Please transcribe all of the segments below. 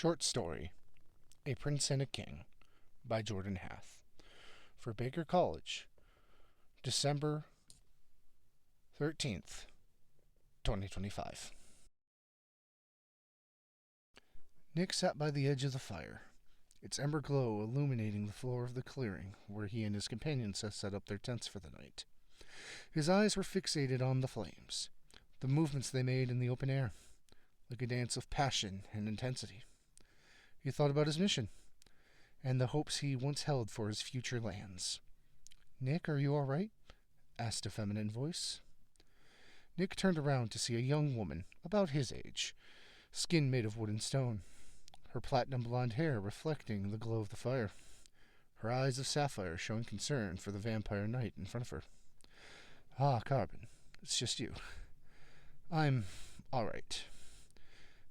Short story, A Prince and a King, by Jordan Hath. For Baker College, December 13th, 2025. Nick sat by the edge of the fire, its ember glow illuminating the floor of the clearing where he and his companions had set up their tents for the night. His eyes were fixated on the flames, the movements they made in the open air, like a dance of passion and intensity. He thought about his mission, and the hopes he once held for his future lands. "Nick, are you all right?" asked a feminine voice. Nick turned around to see a young woman, about his age, skin made of wood and stone, her platinum blonde hair reflecting the glow of the fire, her eyes of sapphire showing concern for the vampire knight in front of her. "Ah, Carbon, it's just you." "I'm all right,"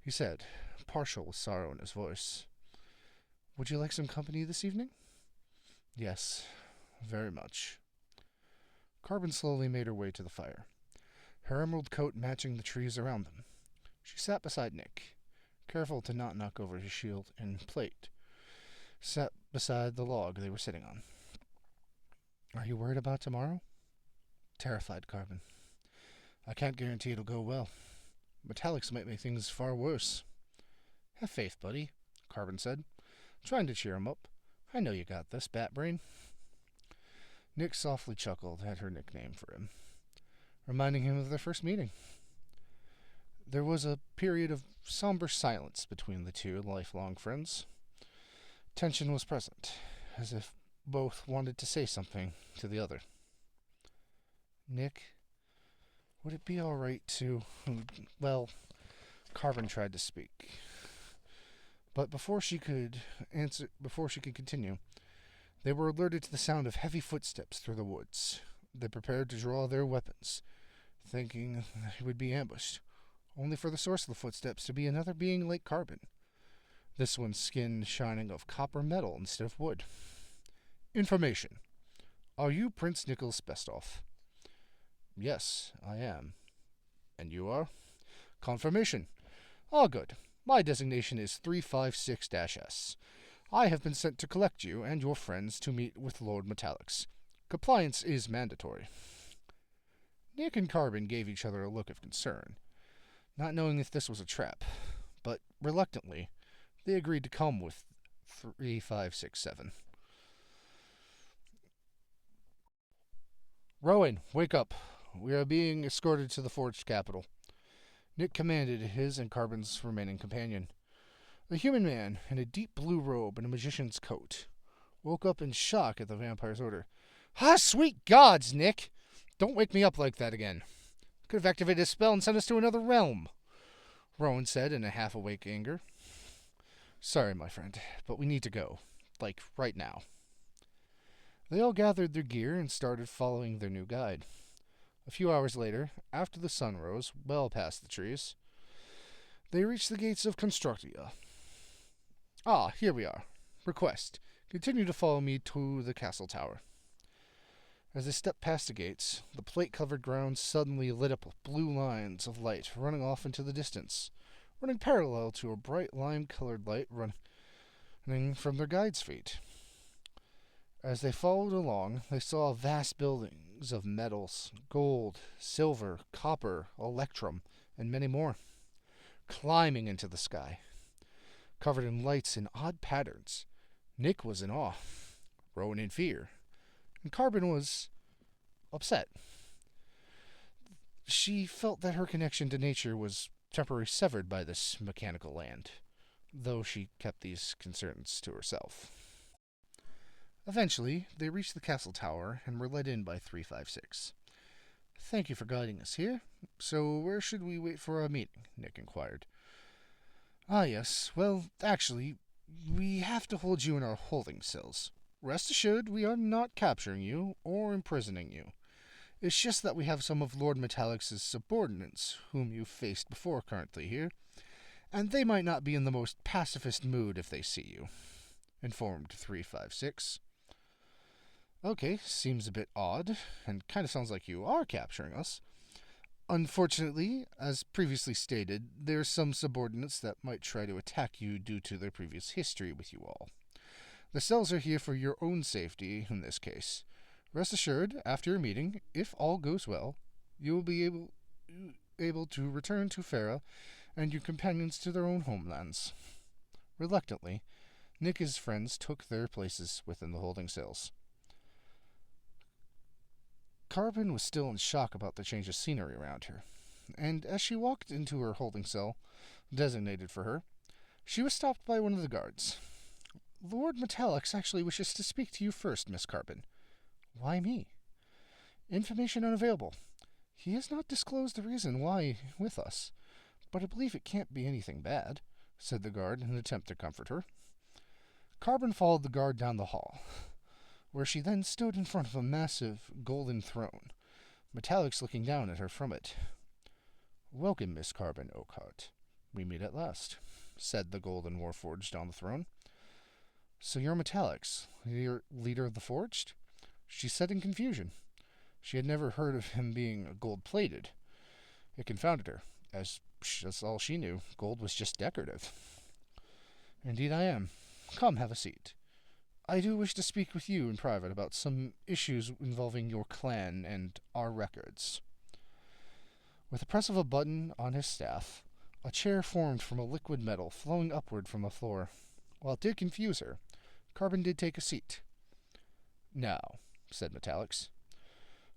he said, partial with sorrow in his voice. "Would you like some company this evening?" "Yes, very much." Carbon slowly made her way to the fire, her emerald coat matching the trees around them. She sat beside Nick, careful to not knock over his shield and plate, sat beside the log they were sitting on. "Are you worried about tomorrow?" "Terrified, Carbon. I can't guarantee it'll go well. Metallics might make things far worse." "Have faith, buddy," Carbon said, trying to cheer him up. "I know you got this, Batbrain." Nick softly chuckled at her nickname for him, reminding him of their first meeting. There was a period of somber silence between the two lifelong friends. Tension was present, as if both wanted to say something to the other. "Nick, would it be all right to..." Well, Carbon tried to speak, but before she could continue, they were alerted to the sound of heavy footsteps through the woods. They prepared to draw their weapons, thinking they would be ambushed, only for the source of the footsteps to be another being like Carbon, this one's skin shining of copper metal instead of wood. "Information. Are you Prince Nicholas Bestov?" "Yes, I am." "And you are?" "Confirmation. All good. My designation is 356-S. I have been sent to collect you and your friends to meet with Lord Metallics. Compliance is mandatory." Nick and Carbon gave each other a look of concern, not knowing if this was a trap, but reluctantly, they agreed to come with 3567. "Rowan, wake up. We are being escorted to the forged capital," Nick commanded his and Carbon's remaining companion. The human man, in a deep blue robe and a magician's coat, woke up in shock at the vampire's order. "Ah, sweet gods, Nick! Don't wake me up like that again. Could have activated a spell and sent us to another realm," Rowan said in a half-awake anger. "Sorry, my friend, but we need to go. Like, right now." They all gathered their gear and started following their new guide. A few hours later, after the sun rose, well past the trees, they reached the gates of Constructia. "Ah, here we are. Request. Continue to follow me to the castle tower." As they stepped past the gates, the plate-covered ground suddenly lit up with blue lines of light running off into the distance, running parallel to a bright lime-colored light running from their guide's feet. As they followed along, they saw vast buildings of metals, gold, silver, copper, electrum, and many more, climbing into the sky, covered in lights in odd patterns. Nick was in awe, Rowan in fear, and Carbon was upset. She felt that her connection to nature was temporarily severed by this mechanical land, though she kept these concerns to herself. Eventually, they reached the castle tower and were led in by 356. "Thank you for guiding us here. So where should we wait for our meeting?" Nick inquired. "Ah, yes. Well, actually, we have to hold you in our holding cells. Rest assured, we are not capturing you or imprisoning you. It's just that we have some of Lord Metallics' subordinates, whom you've faced before currently here, and they might not be in the most pacifist mood if they see you," informed 356. "Okay, seems a bit odd, and kind of sounds like you are capturing us. Unfortunately, as previously stated, there are some subordinates that might try to attack you due to their previous history with you all. The cells are here for your own safety in this case. Rest assured, after your meeting, if all goes well, you will be able to return to Farah and your companions to their own homelands. Reluctantly, Nick and his friends took their places within the holding cells. Carbon was still in shock about the change of scenery around her, and as she walked into her holding cell, designated for her, she was stopped by one of the guards. Lord Metallix actually wishes to speak to you first, Miss Carbon. Why me? Information unavailable. He has not disclosed the reason why with us, but I believe it can't be anything bad, said the guard in an attempt to comfort her. Carbon followed the guard down the hall, where she then stood in front of a massive golden throne, Metallix looking down at her from it. Welcome, Miss Carbon Oakhart. We meet at last, said the golden warforged on the throne. So you're Metallix, you're leader of the Forged? She said in confusion. She had never heard of him being gold-plated. It confounded her, as that's all she knew. Gold was just decorative. Indeed I am. Come, have a seat. I do wish to speak with you in private about some issues involving your clan and our records. With the press of a button on his staff, a chair formed from a liquid metal flowing upward from the floor. While it did confuse her, Carbon did take a seat. Now, said Metallix.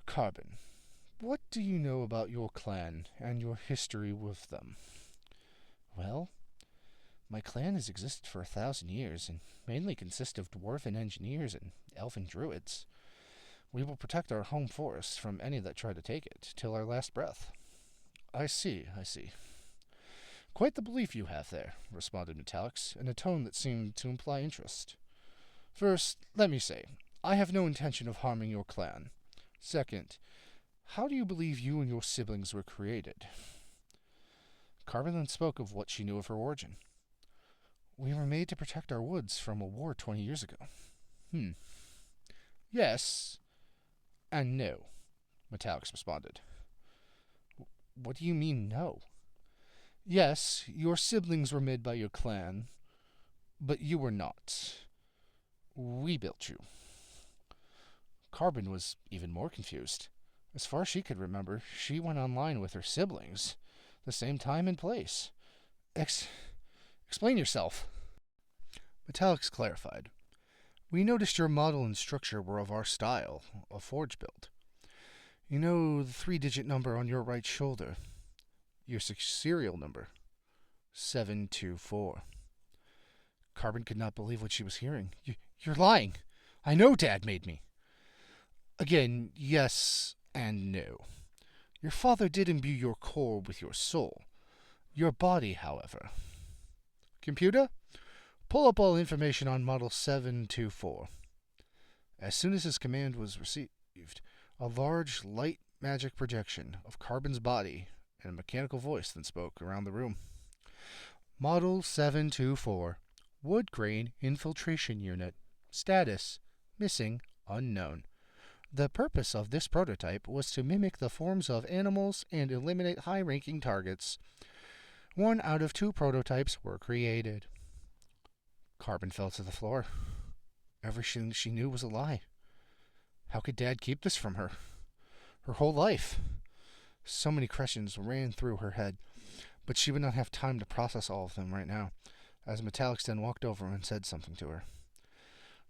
Carbon, what do you know about your clan and your history with them? Well, my clan has existed for 1,000 years and mainly consists of dwarven engineers and elven druids. We will protect our home forest from any that try to take it, till our last breath. I see. Quite the belief you have there, responded Metallix, in a tone that seemed to imply interest. First, let me say, I have no intention of harming your clan. Second, how do you believe you and your siblings were created? Carbon then spoke of what she knew of her origin. We were made to protect our woods from a war 20 years ago. Yes and no, Metallix responded. What do you mean, no? Yes, your siblings were made by your clan, but you were not. We built you. Carbon was even more confused. As far as she could remember, she went online with her siblings, the same time and place. Explain yourself. Metallix clarified. We noticed your model and structure were of our style, a forge build. You know the 3-digit number on your right shoulder. Your serial number. 724. Carbon could not believe what she was hearing. You're lying. I know Dad made me. Again, yes and no. Your father did imbue your core with your soul. Your body, however. Computer, pull up all information on Model 724. As soon as his command was received, a large light magic projection of Carbon's body and a mechanical voice then spoke around the room. Model 724, Wood Grain Infiltration Unit. Status, missing, unknown. The purpose of this prototype was to mimic the forms of animals and eliminate high-ranking targets. 1 out of 2 prototypes were created. Carbon fell to the floor. Everything she knew was a lie. How could Dad keep this from her? Her whole life. So many questions ran through her head, but she would not have time to process all of them right now, as Metallix then walked over and said something to her.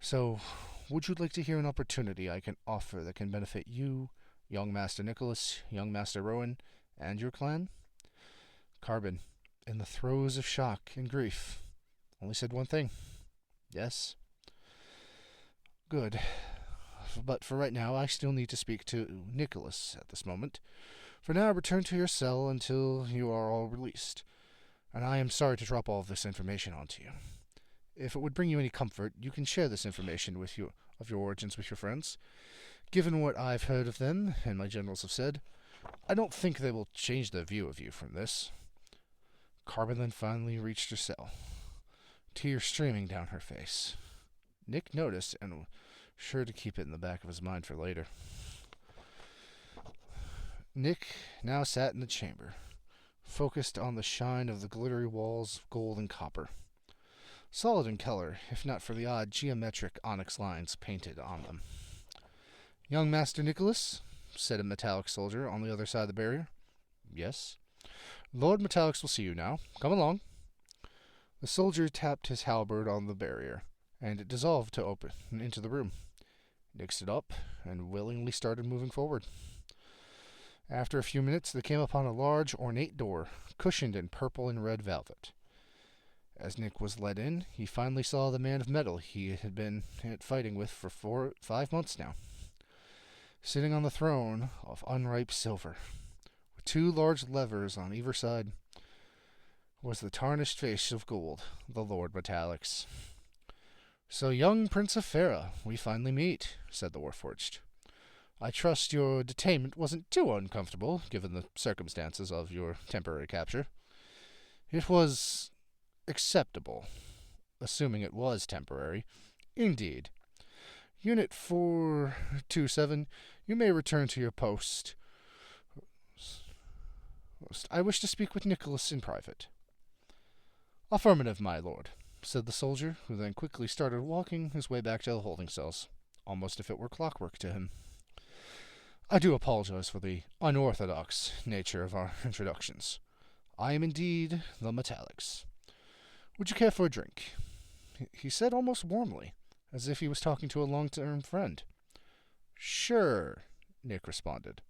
So, would you like to hear an opportunity I can offer that can benefit you, young Master Nicholas, young Master Rowan, and your clan? Carbon, in the throes of shock and grief, only said one thing. Yes. Good. But for right now, I still need to speak to Nicholas at this moment. For now, return to your cell until you are all released. And I am sorry to drop all of this information onto you. If it would bring you any comfort, you can share this information with you of your origins with your friends. Given what I've heard of them, and my generals have said, I don't think they will change their view of you from this. Carbon then finally reached her cell, tears streaming down her face. Nick noticed and was sure to keep it in the back of his mind for later. Nick now sat in the chamber, focused on the shine of the glittery walls of gold and copper. Solid in color, if not for the odd geometric onyx lines painted on them. "Young Master Nicholas," said a metallic soldier on the other side of the barrier. "Yes." "Lord Metallics will see you now. Come along." The soldier tapped his halberd on the barrier, and it dissolved to open into the room. Nick stood up and willingly started moving forward. After a few minutes, they came upon a large, ornate door, cushioned in purple and red velvet. As Nick was led in, he finally saw the man of metal he had been fighting with for 5 months now. Sitting on the throne of unripe silver, with 2 large levers on either side, was the tarnished face of gold, the Lord Metallics. "So, young Prince of Farah, we finally meet," said the Warforged. "I trust your detainment wasn't too uncomfortable, given the circumstances of your temporary capture." "It was acceptable, assuming it was temporary. Indeed. Unit 427, you may return to your post. I wish to speak with Nicholas in private." "Affirmative, my lord," said the soldier, who then quickly started walking his way back to the holding cells, almost if it were clockwork to him. "I do apologize for the unorthodox nature of our introductions. I am indeed the Metallics. Would you care for a drink?" he said almost warmly, as if he was talking to a long-term friend. "Sure," Nick responded,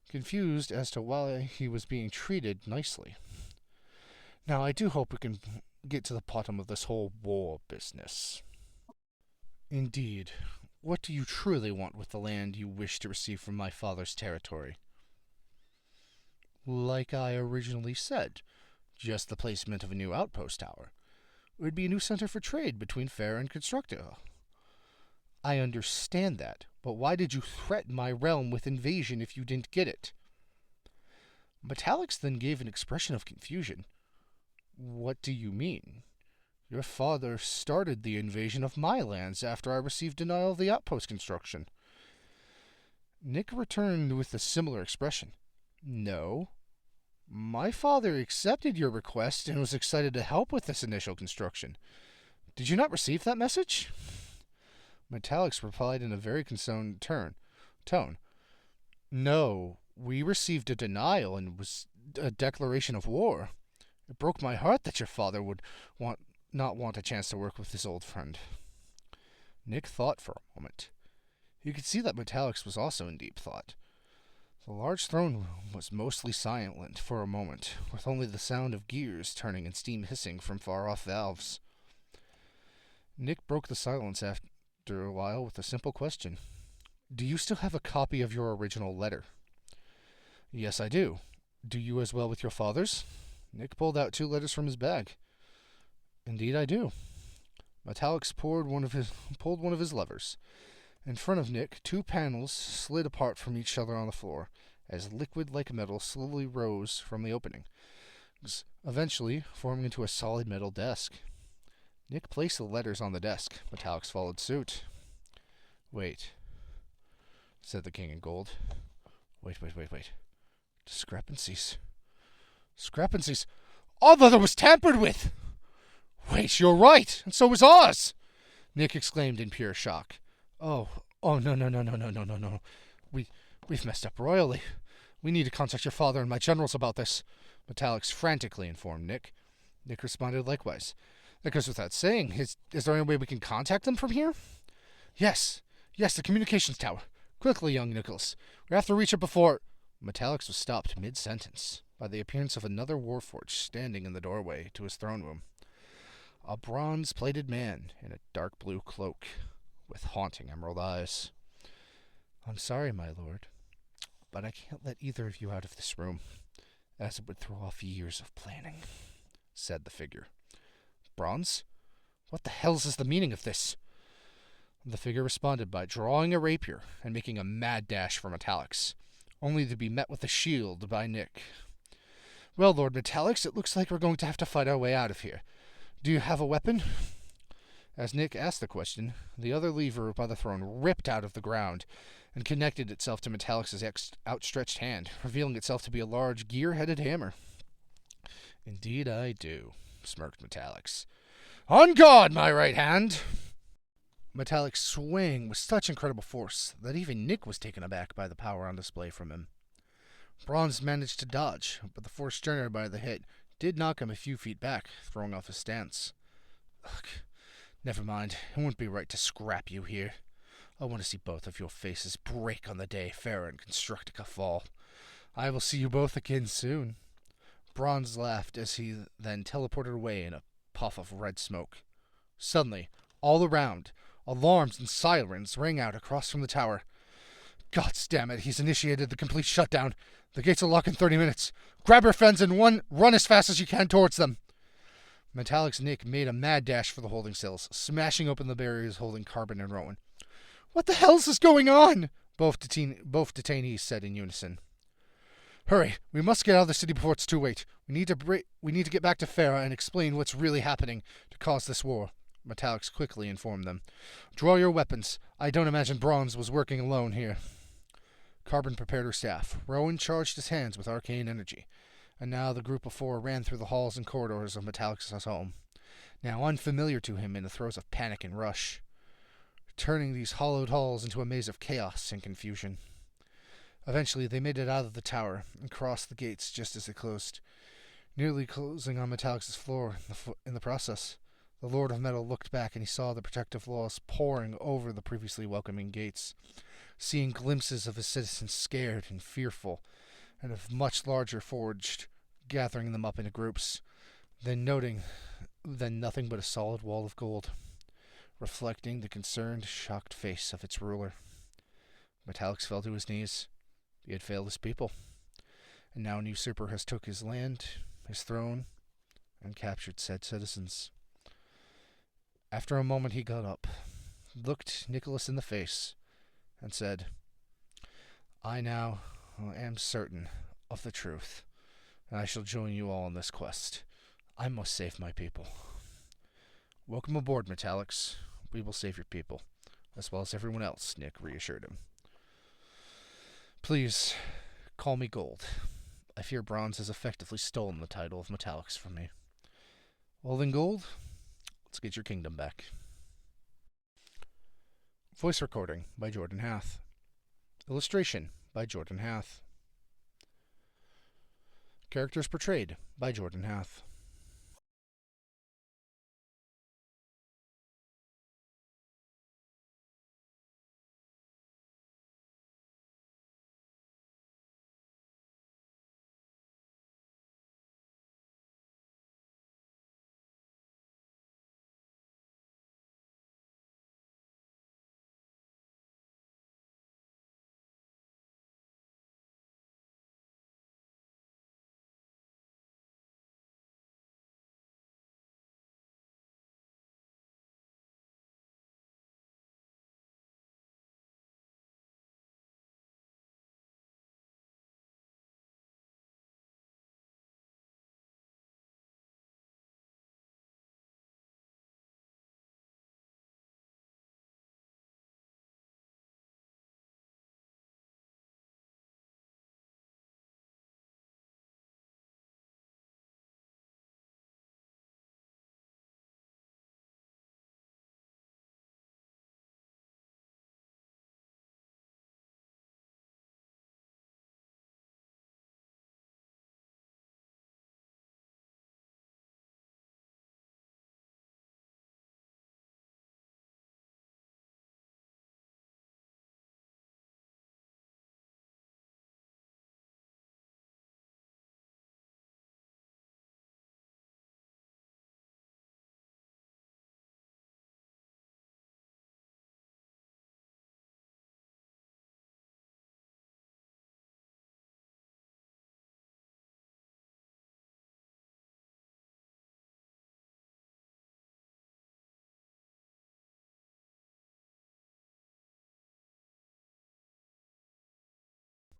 confused as to why he was being treated nicely. "Now, I do hope we can get to the bottom of this whole war business." "Indeed. What do you truly want with the land you wish to receive from my father's territory?" "Like I originally said, just the placement of a new outpost tower. It would be a new center for trade between Fair and Constructor." "I understand that, but why did you threaten my realm with invasion if you didn't get it?" Metallics then gave an expression of confusion. "What do you mean? Your father started the invasion of my lands after I received denial of the outpost construction." Nick returned with a similar expression. "No. My father accepted your request and was excited to help with this initial construction. Did you not receive that message?" Metallics replied in a very concerned tone. "No, we received a denial and it was a declaration of war. It broke my heart that your father would not want a chance to work with his old friend." Nick thought for a moment. He could see that Metallics was also in deep thought. The large throne room was mostly silent for a moment, with only the sound of gears turning and steam hissing from far-off valves. Nick broke the silence after a while with a simple question. "Do you still have a copy of your original letter?" "Yes, I do. Do you as well with your father's?" Nick pulled out 2 letters from his bag. "Indeed I do." Metallics pulled one of his levers. In front of Nick, 2 panels slid apart from each other on the floor, as liquid-like metal slowly rose from the opening, eventually forming into a solid metal desk. Nick placed the letters on the desk. Metallics followed suit. "Wait," said the King in Gold. Wait. Discrepancies. Our leather was tampered with!" "Wait, you're right, and so was ours!" Nick exclaimed in pure shock. Oh, no. We've messed up royally. We need to contact your father and my generals about this," Metallics frantically informed Nick. Nick responded likewise. "That goes without saying. Is there any way we can contact them from here?" Yes, the communications tower. Quickly, young Nicholas. We have to reach it before..." Metallics was stopped mid-sentence by the appearance of another Warforged standing in the doorway to his throne room. A bronze-plated man in a dark blue cloak, with haunting emerald eyes. "I'm sorry, my lord, but I can't let either of you out of this room, as it would throw off years of planning," said the figure. "Bronze? What the hell's is the meaning of this?" The figure responded by drawing a rapier and making a mad dash for Metallics, only to be met with a shield by Nick. "Well, Lord Metallics, it looks like we're going to have to fight our way out of here. Do you have a weapon?" As Nick asked the question, the other lever by the throne ripped out of the ground and connected itself to Metallic's outstretched hand, revealing itself to be a large gear-headed hammer. Indeed I do, smirked Metallic's. On guard, my right hand! Metallic's swing with such incredible force that even Nick was taken aback by the power on display from him. Bronze managed to dodge, but the force generated by the hit did knock him a few feet back, throwing off his stance. Ugh, never mind, it wouldn't be right to scrap you here. I want to see both of your faces break on the day Farah and Constructica fall. I will see you both again soon. Bronze laughed as he then teleported away in a puff of red smoke. Suddenly, all around, alarms and sirens rang out across from the tower. God damn it, he's initiated the complete shutdown. The gates will lock in 30 minutes. Grab your friends and run as fast as you can towards them. Metallic's Nick made a mad dash for the holding cells, smashing open the barriers holding Carbon and Rowan. What the hell's is going on? Both detainees said in unison. Hurry, we must get out of the city before it's too late. We need to get back to Farah and explain what's really happening to cause this war. Metallic's quickly informed them. Draw your weapons. I don't imagine Bronze was working alone here. Carbon prepared her staff. Rowan charged his hands with arcane energy. And now the group of four ran through the halls and corridors of Metallic's home, now unfamiliar to him in the throes of panic and rush, turning these hollowed halls into a maze of chaos and confusion. Eventually, they made it out of the tower and crossed the gates just as they closed, nearly closing on Metallic's floor in the process. The Lord of Metal looked back and he saw the protective walls pouring over the previously welcoming gates, seeing glimpses of his citizens scared and fearful, and of much larger forged, gathering them up into groups, then noting nothing but a solid wall of gold, reflecting the concerned, shocked face of its ruler. Metallic's fell to his knees. He had failed his people, and now an usurper has took his land, his throne, and captured said citizens. After a moment he got up, looked Nicholas in the face, and said, I now am certain of the truth, and I shall join you all in this quest. I must save my people. Welcome aboard, Metallic's. We will save your people, as well as everyone else, Nick reassured him. Please, call me Gold. I fear Bronze has effectively stolen the title of Metallic's from me. Well then, Gold, let's get your kingdom back. Voice recording by Jordan Hath. Illustration by Jordan Hath. Characters portrayed by Jordan Hath.